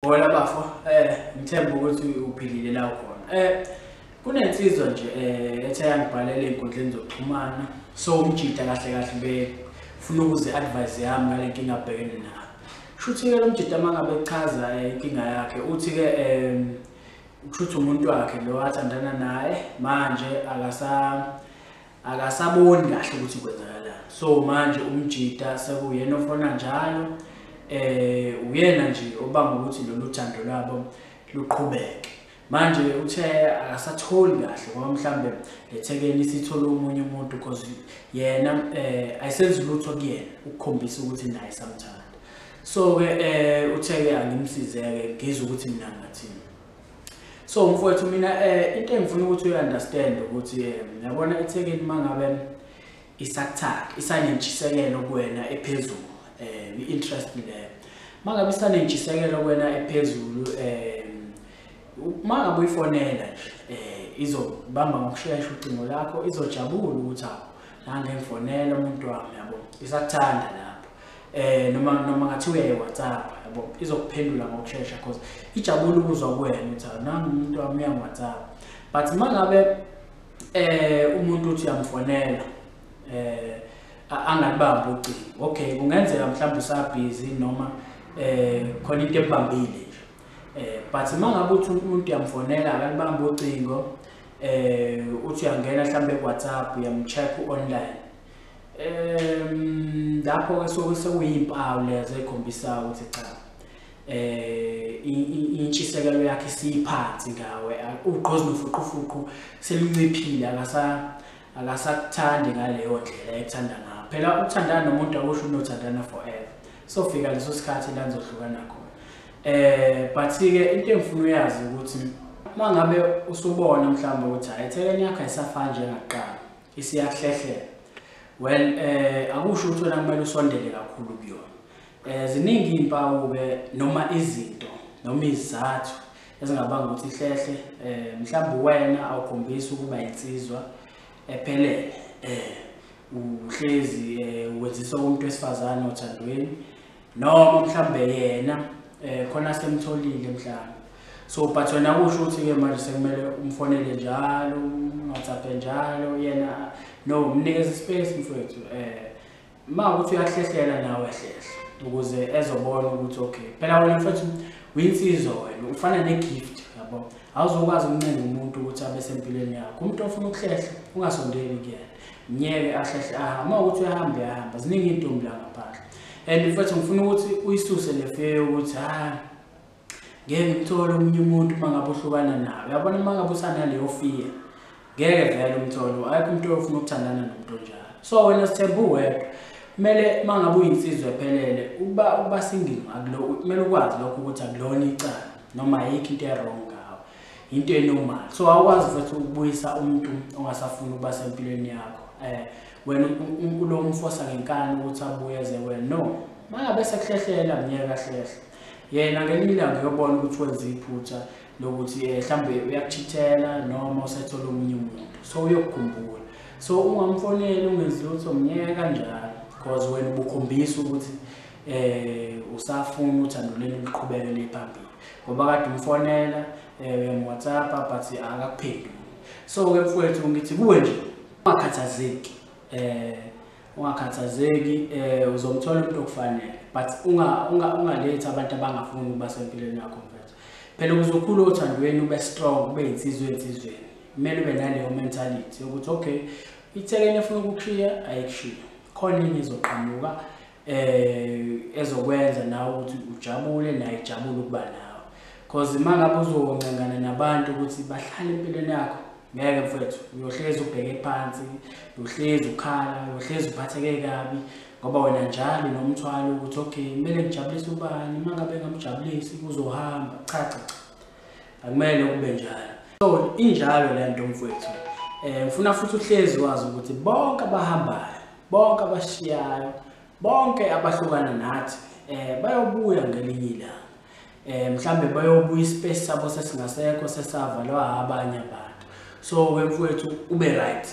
Hola bafo, ngithemba ukuthi uphilile la ukhona. Kunensizwa nje ethe yangibhalela ey'nkundleni zokuxhumana, so umjida kahle kahle befuna ukuze advise yami ngale nkinga abhekene nayo. Shuthi-ke lo mjida uma ngabe echaza inkinga yakhe, uthi-ke kushuthi umuntu wakhe lo athandana naye manje akasaboni kahle ukuthi kwenzakalani. So manje umjida sekuyena ofuna njalo. Uyena nje obanga ukuthi lolu thando lwabo luqhubeke. Manje uthe akasatholi kahle ngoba mhlambe lethekeni isithola umunye umuntu because yena ayisenzi lutho kuyena ukukhombisa ukuthi naye samthanda. So ke uthe angimsize-ke ngizwe ukuthi mina ngathini. So mfowethu mina into engifuna ukuthi uyi-understand ukuthi yabona ethekeni mangabe isakuthanda isanentshisekelo kuwena ephezulu. I-interest leyo mangabe isanentshisekelo kuwena ephezulu mangabe uyifonela nje izobamba ngokushesha ucingo lakho, izojabula ukuthi hawu nange ngifonela umuntu wami yabo isakuthanda lapho. Noma ngathi uyayi-WhatsApp yabo izokuphendula ngokushesha because ijabula ukuzwa kuwena ukuthi nange umuntu wami uyangi-WhatsApp. But mangabe umuntu uthi uyamfonela angalibambi ucingo, okay kungenzeka mhlawumbe usabhizi noma khona into ebambile nje. But mangabe uthi umuntu uyamfonela akalibambi ucingo, uthi uyangena mhlawumbe ku-WhatsApp uyamcheck online, lapho-ke sekuyimpawu lezo ezikhombisayo ukuthi cha intshisekelo yakhe isiphansi ngawe, ugqozi nofuqufuqu selinciphile, akasakuthandi ngaleyo ndlela ekuthanda ngayo. Phela ukuthandana nomuntu akusho unothandana forever, sofika leso sikhathi la nizohlukana khona. But-ke into engifuna uyazi ukuthi mangabe usubona mhlawumbe ukuthi hayi ethekeni yakho ayisafani njengakuqala isiyahlehlela, well akusho ukuthi wena kumele usondele kakhulu kuyona. Ziningi iy'mpawu-ke noma izinto noma izizathu ezingabanga ukuthi ihlehle. Mhlawumbe wena awukhombisi ukuba insizwa ephelele, uhlezi wenzisa umuntu wesifazane othandweni, noma mhlambe yena khona semtholile mhlawumbe. So but wena kusho ukuthi-ke manje sekumele umfonele njalo, WhatsApp njalo yena no umnikeze ispace mfowethu. Mawukuthi uyahlehlela nawe hlehle ukuze ezobona ukuthi okay phela wena mfowethu uyinsizwa, wena ufana negift yabo. Awuzokwazi ukuncenga umuntu ukuthi abe sempilweni yakho. Umuntu ofuna ukuhlehla ungasondeli kuyena, mnyeke ahlehle ahamba. Mawukuthi uyahamba uyahamba, ziningi iy'ntombi la ngaphandle. And mfowethu ngifuna ukuthi uyisuse le fear ukuthi ngeke ngithole omunye umuntu mangabe uhlukana nawe. Uyabona mangabe usanaleyo fear ngeke vele umtholo, ayikho umuntu ofuna ukuthandana nomuntu onjalo. So wena Sithembu uwedwa kumele mangabe uyinsizwa ephelele uba single akulo, kumele ukwazi lokho ukuthi akulona icala noma ayikho into e-wrong ngawo, into enormal. So awukwazi futhi ukubuyisa umuntu ongasafuni ukuba sempilweni yakho wena ulo mfosa ngenkani ukuthi abuye eze wena. No, mangabe sekuhlehlela mnyeka hlehle yena ngelinye ilanga uyobona ukuthi wenza iphutha lokuthi mhlawumbe uyakuchithela noma usethola omunye umuntu, so uyokukhumbula. So ungamfoneli ungenzi lutho, mnyeke kanjalo because wena ubukhombisa ukuthi usafuna uthando lenu luqhubekele phambili ngoba kade umfonela uyam-WhatsApp but akakuphenduli. So-ke mfowethu ngithi kuwe nje ungakhathazeki, ungakhathazeki, uzomthola umuntu okufanele but ungalethi abantu abangafuni ukuba sempilweni yakho mfethu. Phela ukuze ukhule othandweni ube strong, ube yinsizwa ensizweni, kumele ube naleyo mentality yokuthi okay ithekeni efuna ukukushiya ayikushiya, khona enye izoqhamuka ezokwenza nawe ukuthi ujabule naye ijabule ukuba nawe. Because mangabe uzoncengana nabantu ukuthi bahlale empilweni yakho, ngeke mfethu uyohlezi ubheke phansi, uyohlezi ukhala, uyohlezi uphatheke kabi ngoba wena njalo nomthwalo ukuthi okay kumele ngijabulise ubani, mangabe ngamjabulisi kuzohamba. Cha cha cha, akumele kube njalo. So injalo le nto mfowethu. Ngifuna futhi uhlezi wazi ukuthi bonke abahambayo, bonke abashiyayo, bonke abahlukana nathi bayobuya ngelinye ilanga. Mhlambe bayobuya ispace sabo sesingasekho, sesavalwa abanye abantu. So mfowethu ube right.